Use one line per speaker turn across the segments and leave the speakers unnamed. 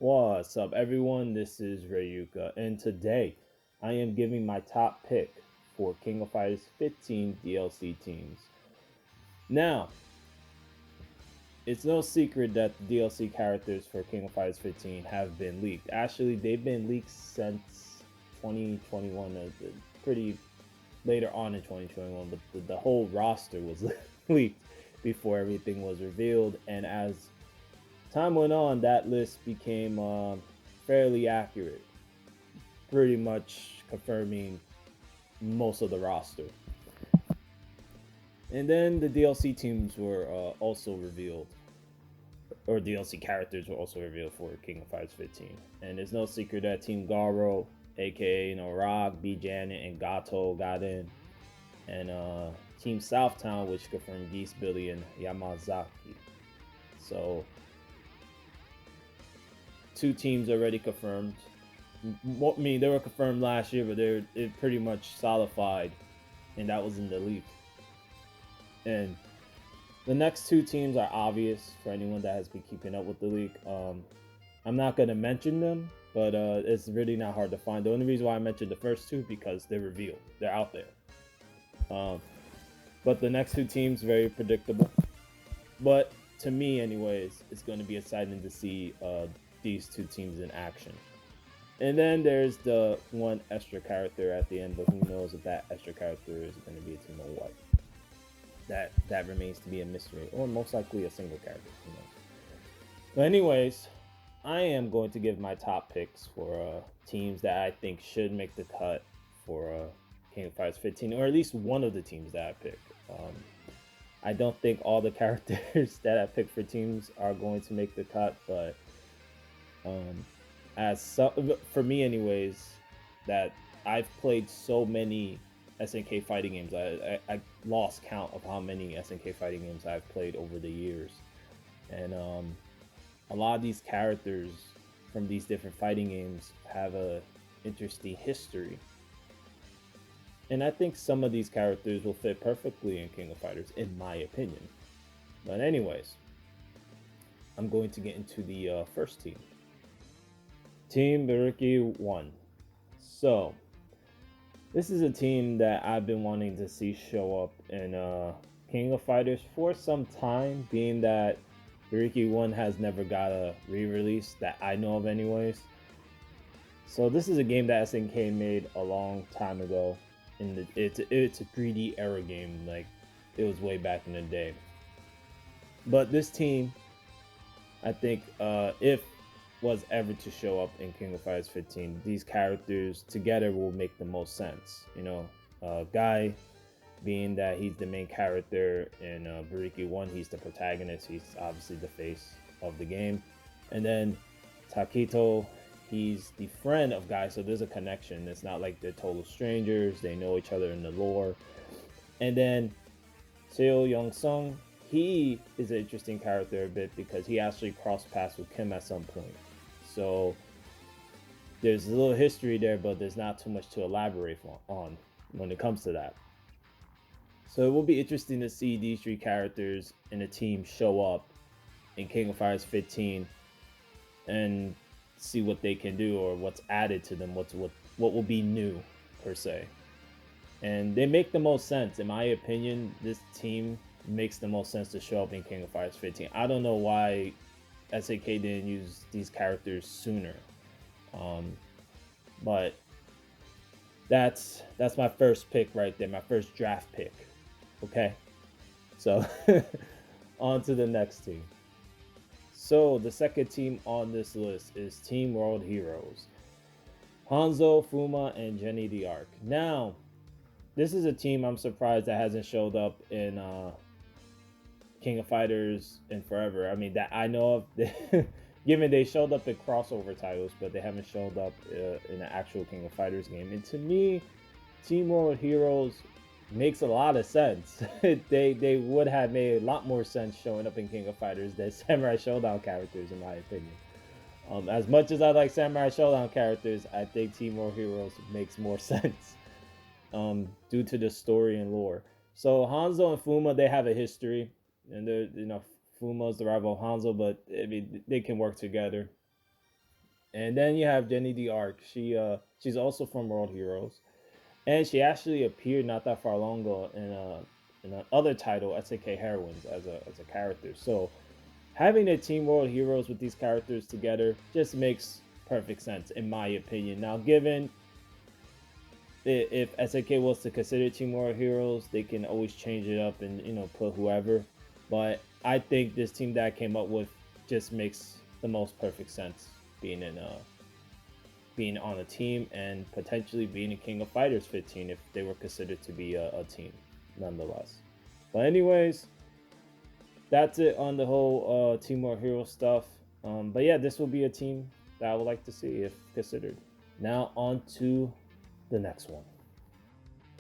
What's up, everyone? This is Rayuka, and today I am giving my top pick for King of Fighters 15 DLC teams. Now, it's no secret that the DLC characters for King of Fighters 15 have been leaked. Actually, they've been leaked since 2021, pretty later on in 2021, but the whole roster was leaked before everything was revealed, and as time went on, that list became fairly accurate, pretty much confirming most of the roster. And then the DLC teams were also revealed, or DLC characters were also revealed for King of Fighters 15. And it's no secret that Team Garo, aka Rock, B Janet, and Gato got in. And Team Southtown, which confirmed Geese Billy and Yamazaki. So two teams already confirmed. I mean, they were confirmed last year, but it pretty much solidified, and that was in the leak. And the next two teams are obvious for anyone that has been keeping up with the leak. I'm not going to mention them, but it's really not hard to find. The only reason why I mentioned the first two because they're revealed, they're out there. But the next two teams very predictable. But to me, anyways, it's going to be exciting to see these two teams in action. And then there's the one extra character at the end, but who knows if that extra character is going to be a team of what? That remains to be a mystery, or most likely a single character. Who knows? But anyways, I am going to give my top picks for teams that I think should make the cut for King of Fighters 15, or at least one of the teams that I pick. I don't think all the characters that I picked for teams are going to make the cut, but for me anyways, that I've played so many SNK fighting games. I lost count of how many SNK fighting games I've played over the years, and a lot of these characters from these different fighting games have a interesting history, and I think some of these characters will fit perfectly in King of Fighters, in my opinion. But anyways, I'm going to get into the first team. Team Bariki 1. So, this is a team that I've been wanting to see show up in King of Fighters for some time, being that Bariki 1 has never got a re-release that I know of anyways. So this is a game that SNK made a long time ago. It's a 3D era game, like it was way back in the day. But this team, I think, if was ever to show up in King of Fighters 15, these characters together will make the most sense. You know, Guy, being that he's the main character in Bariki 1, he's the protagonist, he's obviously the face of the game. And then Takito, he's the friend of Guy, so there's a connection. It's not like they're total strangers, they know each other in the lore. And then Seo Young Sung, he is an interesting character a bit because he actually crossed paths with Kim at some point. So there's a little history there, but there's not too much to elaborate on when it comes to that. So it will be interesting to see these three characters in a team show up in King of Fighters 15 and see what they can do or what's added to them, what will be new per se. And they make the most sense, in my opinion. This team makes the most sense to show up in King of Fighters 15. I don't know why SAK didn't use these characters sooner, but that's my first pick right there, my first draft pick. Okay, so on to the next team. So the second team on this list is Team World Heroes. Hanzo, Fuma, and Jenny the Arc. Now, this is a team I'm surprised that hasn't showed up in King of Fighters in forever. I mean, that I know of, given they showed up in crossover titles, but they haven't showed up in an actual King of Fighters game. And to me, Team World Heroes makes a lot of sense. They would have made a lot more sense showing up in King of Fighters than Samurai Showdown characters, in my opinion. As much as I like Samurai Showdown characters, I think Team World Heroes makes more sense due to the story and lore. So Hanzo and Fuma, they have a history, and they're Fuma's the rival of Hanzo, but I mean they can work together. And then you have Jenny the Arc. She's also from World Heroes, and she actually appeared not that far long ago in another title, SAK Heroines, as a character. So having a Team World Heroes with these characters together just makes perfect sense in my opinion. Now, given if SAK was to consider Team World Heroes, they can always change it up and put whoever. But I think this team that I came up with just makes the most perfect sense being in being on a team and potentially being a King of Fighters 15 if they were considered to be a team, nonetheless. But anyways, that's it on the whole Team War Hero stuff. But yeah, this will be a team that I would like to see if considered. Now on to the next one.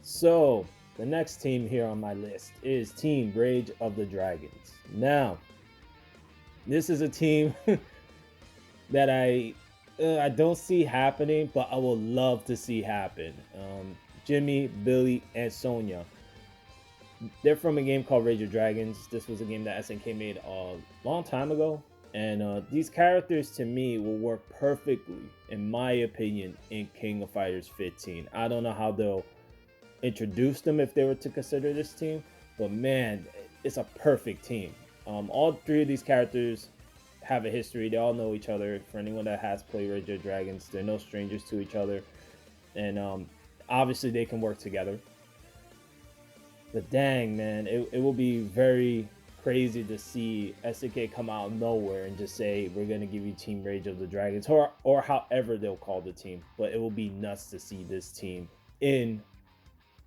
So the next team here on my list is Team Rage of the Dragons. Now, this is a team that I don't see happening, but I would love to see happen. Jimmy, Billy, and Sonya. They're from a game called Rage of Dragons. This was a game that SNK made a long time ago, and these characters to me will work perfectly, in my opinion, in King of Fighters 15. I don't know how they'll introduce them if they were to consider this team, but man, it's a perfect team. All three of these characters have a history. They all know each other. For anyone that has played Rage of Dragons, they're no strangers to each other, and obviously they can work together. But dang, man, it will be very crazy to see SNK come out of nowhere and just say we're gonna give you Team Rage of the Dragons, or however they'll call the team. But it will be nuts to see this team in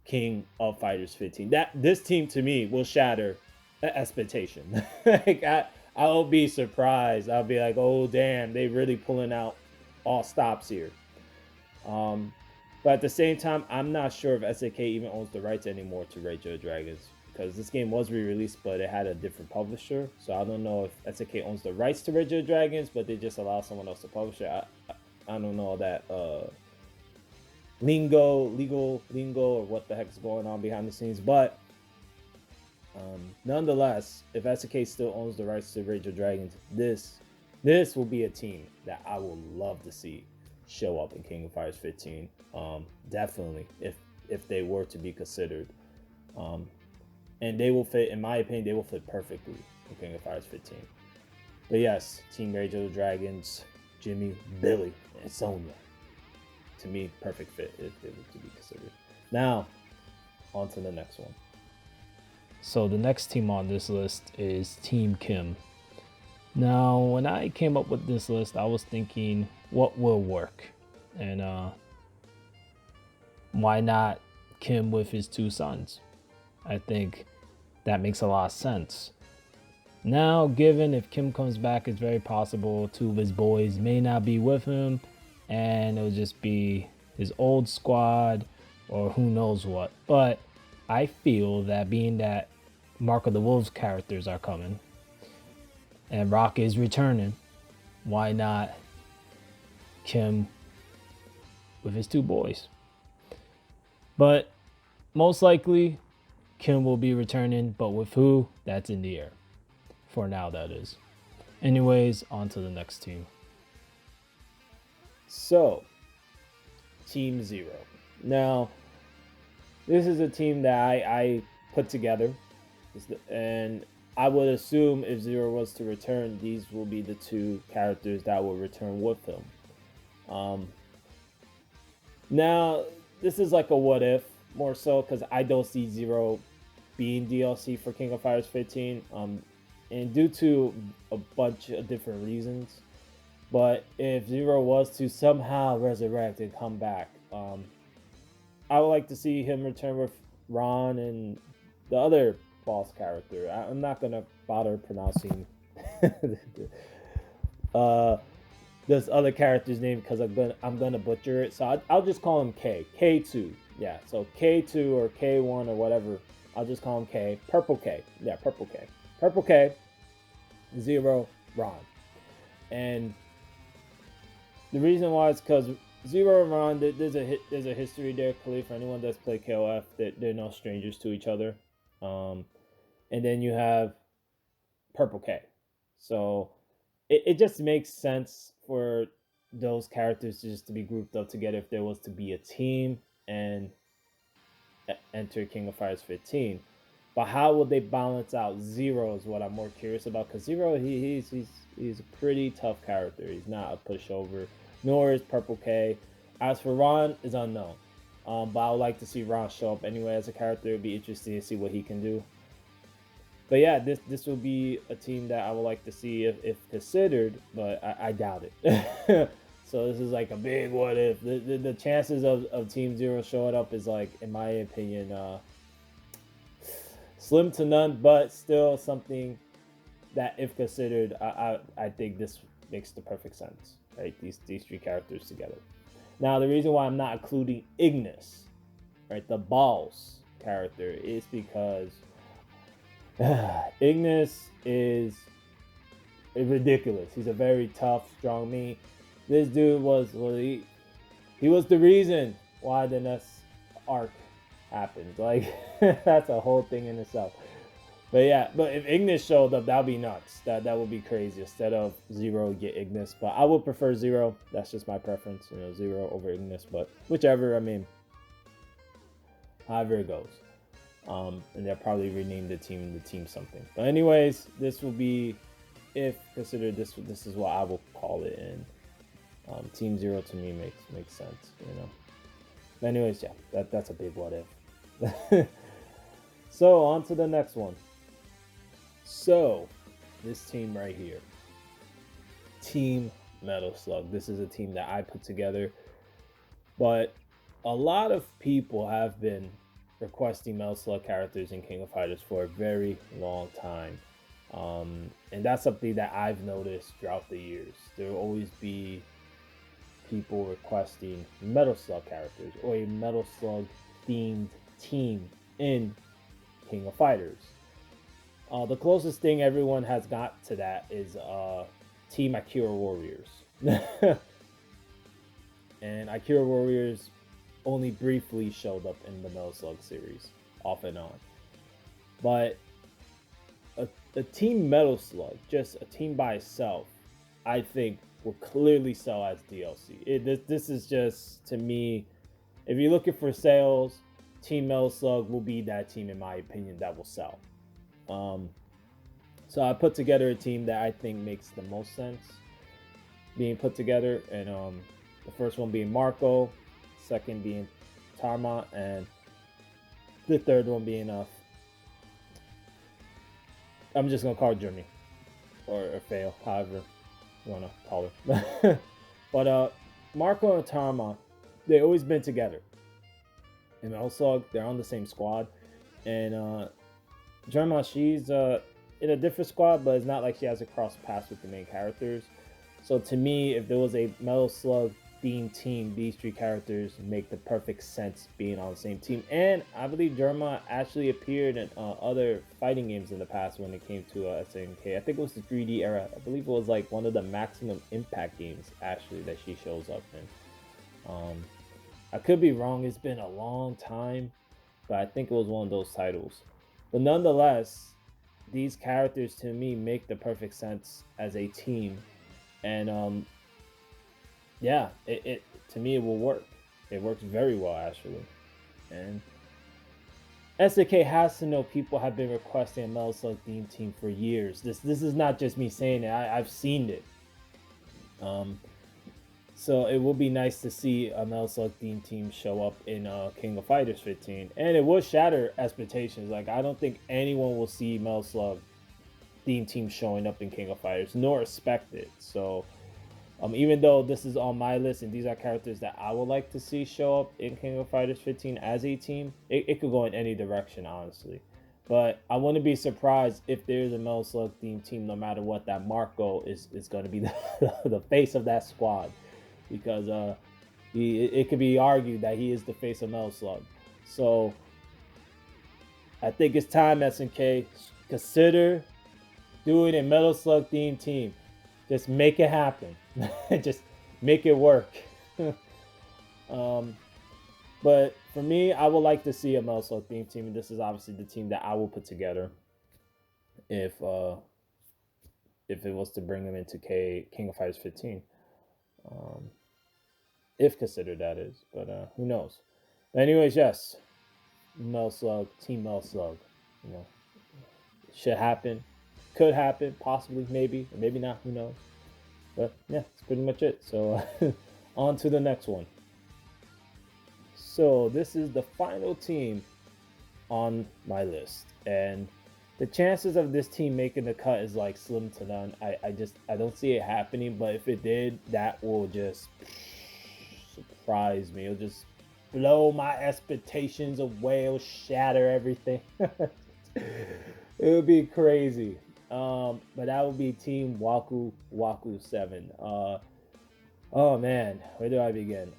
King of Fighters 15. That this team to me will shatter expectation. Like I'll be surprised. I'll be like, oh damn, they really pulling out all stops here. Um, but at the same time, I'm not sure if SAK even owns the rights anymore to Rage of the Dragons because this game was re-released, but it had a different publisher. So I don't know if SAK owns the rights to Rage of the Dragons, but they just allow someone else to publish it. I don't know that legal lingo, or what the heck's going on behind the scenes. But nonetheless, if SNK still owns the rights to Rage of Dragons, this will be a team that I will love to see show up in King of Fighters 15. Definitely, if they were to be considered, and they will fit, in my opinion, they will fit perfectly in King of Fighters 15. But yes, Team Rage of the Dragons, Jimmy, Billy, and Sonya. To me, perfect fit if they were to be considered. Now, on to the next one. So the next team on this list is Team Kim. Now, when I came up with this list, I was thinking what will work, and why not Kim with his two sons? I think that makes a lot of sense. Now, given if Kim comes back, it's very possible two of his boys may not be with him, and it'll just be his old squad or who knows what. But I feel that being that Mark of the Wolves characters are coming and Rock is returning, why not Kim with his two boys? But most likely Kim will be returning, but with who, that's in the air. For now, that is. Anyways, on to the next team. So, Team Zero. Now, this is a team that I put together, and I would assume if Zero was to return, these will be the two characters that will return with him. Now, this is like a what if, more so, because I don't see Zero being DLC for King of Fighters 15, and due to a bunch of different reasons. But if Zero was to somehow resurrect and come back, I would like to see him return with Ron and the other boss character. I'm not gonna bother pronouncing uh, this other character's name because I'm gonna butcher it. So I'll just call him K2. Yeah, so K2 or K1 or whatever. I'll just call him K. Purple K. Yeah, Purple K. Purple K. Zero Ron. And the reason why is because Zero and Ron, there's a history there. Clearly, for anyone that's played KOF, that they're no strangers to each other. And then you have Purple K. So it just makes sense for those characters just to be grouped up together if there was to be a team and enter King of Fighters 15. But how will they balance out Zero is what I'm more curious about, because Zero he's a pretty tough character. He's not a pushover, nor is Purple K. As for Ron, is unknown. But I would like to see Ron show up anyway as a character. It'd be interesting to see what he can do. But yeah, this will be a team that I would like to see if considered, but I doubt it. So this is like a big what if. The chances of Team Zero showing up is like, in my opinion, slim to none, but still something that, if considered, I think this makes the perfect sense. Right, these three characters together. Now the reason why I'm not including Ignis, right, the boss character, is because Ignis is ridiculous. He's a very tough, strong me. This dude was he was the reason why the next arc happened. Like that's a whole thing in itself. But yeah, but if Ignis showed up, that'd be nuts. That would be crazy. Instead of Zero, get Ignis. But I would prefer Zero. That's just my preference. You know, Zero over Ignis. But whichever. I mean, however it goes. And they'll probably rename the team something. But anyways, this will be, if considered, this is what I will call it. And Team Zero to me makes sense. You know. But anyways, yeah, that's a big what if. So on to the next one. So, this team right here, Team Metal Slug. This is a team that I put together, but a lot of people have been requesting Metal Slug characters in King of Fighters for a very long time. And that's something that I've noticed throughout the years. There will always be people requesting Metal Slug characters or a Metal Slug themed team in King of Fighters. The closest thing everyone has got to that is Team Akira Warriors. And Akira Warriors only briefly showed up in the Metal Slug series, off and on. But a Team Metal Slug, just a team by itself, I think will clearly sell as DLC. This is just, to me, if you're looking for sales, Team Metal Slug will be that team, in my opinion, that will sell. So I put together a team that I think makes the most sense being put together, and the first one being Marco, second being Tarma, and the third one being I'm just gonna call her Jeremy or Fail, however you wanna call her. But Marco and Tarma, they always been together. And also they're on the same squad, and Germa, she's in a different squad, but it's not like she has a cross paths with the main characters. So to me, if there was a Metal Slug themed team, these three characters make the perfect sense being on the same team. And I believe Germa actually appeared in other fighting games in the past when it came to SNK. I think it was the 3D era. I believe it was like one of the Maximum Impact games actually that she shows up in. I could be wrong. It's been a long time, but I think it was one of those titles. But nonetheless, these characters to me make the perfect sense as a team, and yeah, it to me it will work. It works very well actually, and SNK has to know people have been requesting a Metal Slug theme team for years. This is not just me saying it. I've seen it. So it will be nice to see a Metal Slug theme team show up in King of Fighters 15, and it will shatter expectations. Like I don't think anyone will see Metal Slug theme team showing up in King of Fighters, nor expect it. So even though this is on my list and these are characters that I would like to see show up in King of Fighters 15 as a team, it could go in any direction, honestly. But I wouldn't be surprised if there's a Metal Slug theme team, no matter what, that Marco is going to be the face of that squad, because it could be argued that he is the face of Metal Slug. So I think it's time, SNK, consider doing a Metal Slug themed team. Just make it happen. Just make it work. But for me, I would like to see a Metal Slug theme team, and this is obviously the team that I will put together if it was to bring them into King of Fighters 15. um, if considered that is. But who knows? Anyways, yes, Mel Slug, Team Mel Slug. You know, should happen, could happen, possibly, maybe, or maybe not. Who knows? But yeah, that's pretty much it. So on to the next one. So this is the final team on my list, and the chances of this team making the cut is like slim to none. I don't see it happening, but if it did, that will just surprise me. It'll just blow my expectations away. It'll shatter everything. It would be crazy. But that would be Team Waku Waku 7. Oh man, where do I begin?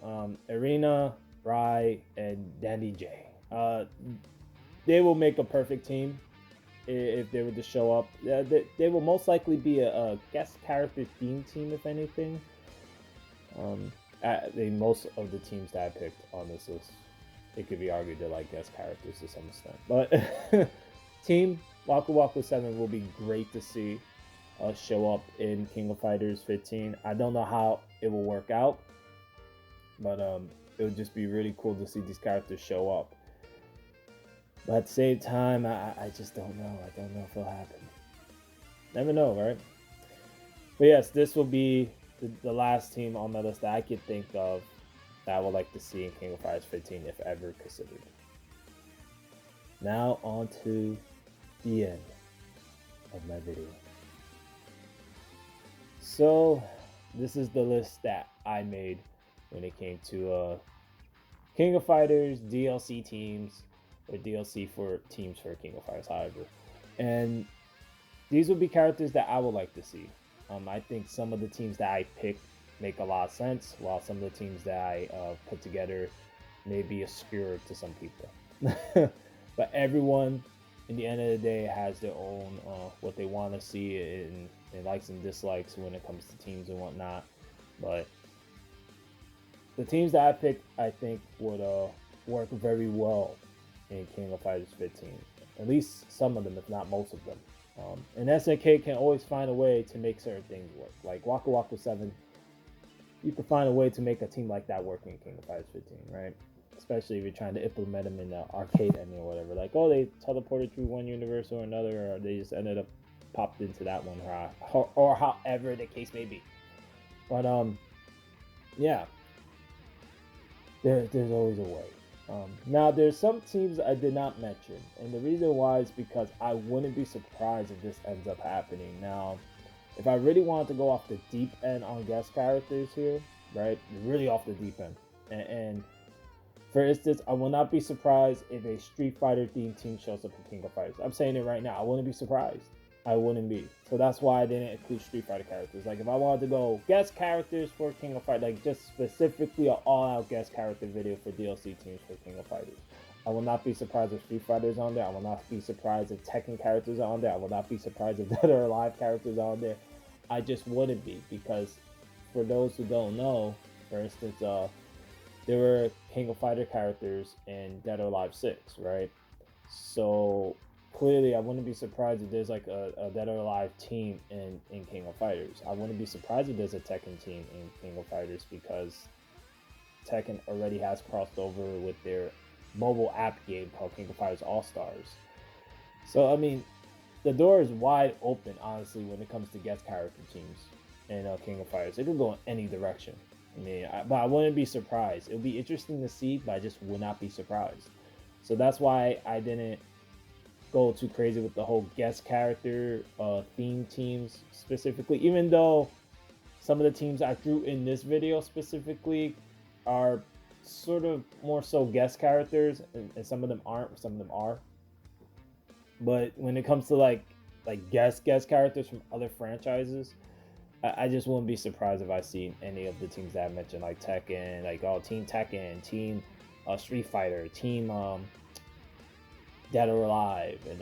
Arena, Rai, and Dandy J. They will make a perfect team if they were to show up. They will most likely be a guest character theme team, if anything. Most of the teams that I picked on this list, it could be argued they're like guest characters to some extent. But Team Waku Waku 7 will be great to see show up in King of Fighters 15. I don't know how it will work out, but it would just be really cool to see these characters show up. But at the same time, I just don't know. I don't know if it'll happen. Never know, right? But yes, this will be the last team on my list that I could think of that I would like to see in King of Fighters 15 if ever considered. Now on to the end of my video. So this is the list that I made when it came to King of Fighters DLC teams, or DLC for teams for King of Fighters, however. And these would be characters that I would like to see. I think some of the teams that I picked make a lot of sense, while some of the teams that I put together may be obscure to some people. But everyone, in the end of the day, has their own what they want to see in likes and dislikes when it comes to teams and whatnot. But the teams that I picked, I think, would work very well in King of Fighters 15. At least some of them, if not most of them. And SNK can always find a way to make certain things work. Like Waku Waku 7, you can find a way to make a team like that work in King of Fighters 15, right? Especially if you're trying to implement them in the arcade ending or whatever. Like, oh, they teleported through one universe or another, or they just ended up popped into that one, or however the case may be. But yeah, there's always a way. Now, there's some teams I did not mention, and the reason why is because I wouldn't be surprised if this ends up happening. Now, if I really wanted to go off the deep end on guest characters here, right, really off the deep end, and for instance, I will not be surprised if a Street Fighter themed team shows up in King of Fighters. I'm saying it right now. I wouldn't be surprised. I wouldn't be. So that's why I didn't include Street Fighter characters. Like, if I wanted to go guest characters for King of Fighters, like just specifically an all-out guest character video for DLC teams for King of Fighters, I will not be surprised if Street Fighter is on there. I will not be surprised if Tekken characters are on there. I will not be surprised if Dead or Alive characters are on there. I just wouldn't be, because for those who don't know, for instance, there were King of Fighter characters in Dead or Alive 6, right? So clearly, I wouldn't be surprised if there's like a Dead or Alive team in King of Fighters. I wouldn't be surprised if there's a Tekken team in King of Fighters, because Tekken already has crossed over with their mobile app game called King of Fighters All Stars. So, I mean, the door is wide open, honestly, when it comes to guest character teams in King of Fighters. It could go in any direction. I mean, but I wouldn't be surprised. It would be interesting to see, but I just would not be surprised. So that's why I didn't go too crazy with the whole guest character theme teams specifically, even though some of the teams I drew in this video specifically are sort of more so guest characters, and some of them aren't, some of them are. But when it comes to like guest characters from other franchises, I just wouldn't be surprised if I see any of the teams that I mentioned, like Tekken, like Team Tekken, Team Street Fighter, Team Dead or Alive, and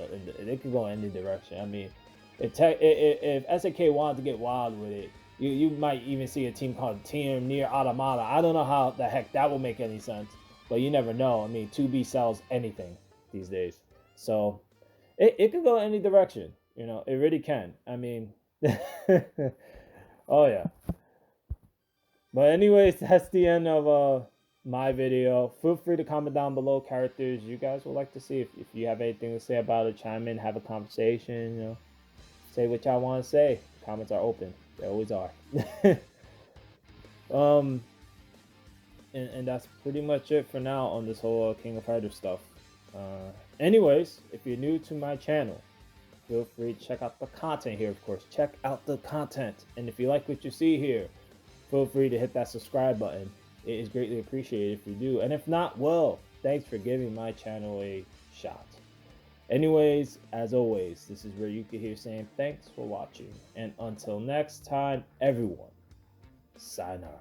it could go any direction. I mean, if SNK wanted to get wild with it, you might even see a team called Team Near Automata. I don't know how the heck that will make any sense, but you never know. I mean, 2B sells anything these days, so it could go any direction. You know, it really can. I mean, oh yeah. But anyways, that's the end of my video. Feel free to comment down below characters you guys would like to see. If you have anything to say about it, chime in, have a conversation, say what y'all want to say. Comments are open. They always are. um and that's pretty much it for now on this whole King of Fighters stuff. Anyways, if you're new to my channel, feel free to check out the content here, of course. Check out the content. And if you like what you see here, feel free to hit that subscribe button. It is greatly appreciated if you do. And if not, well, thanks for giving my channel a shot. Anyways, as always, this is Ryuka here saying thanks for watching. And until next time, everyone, sayonara.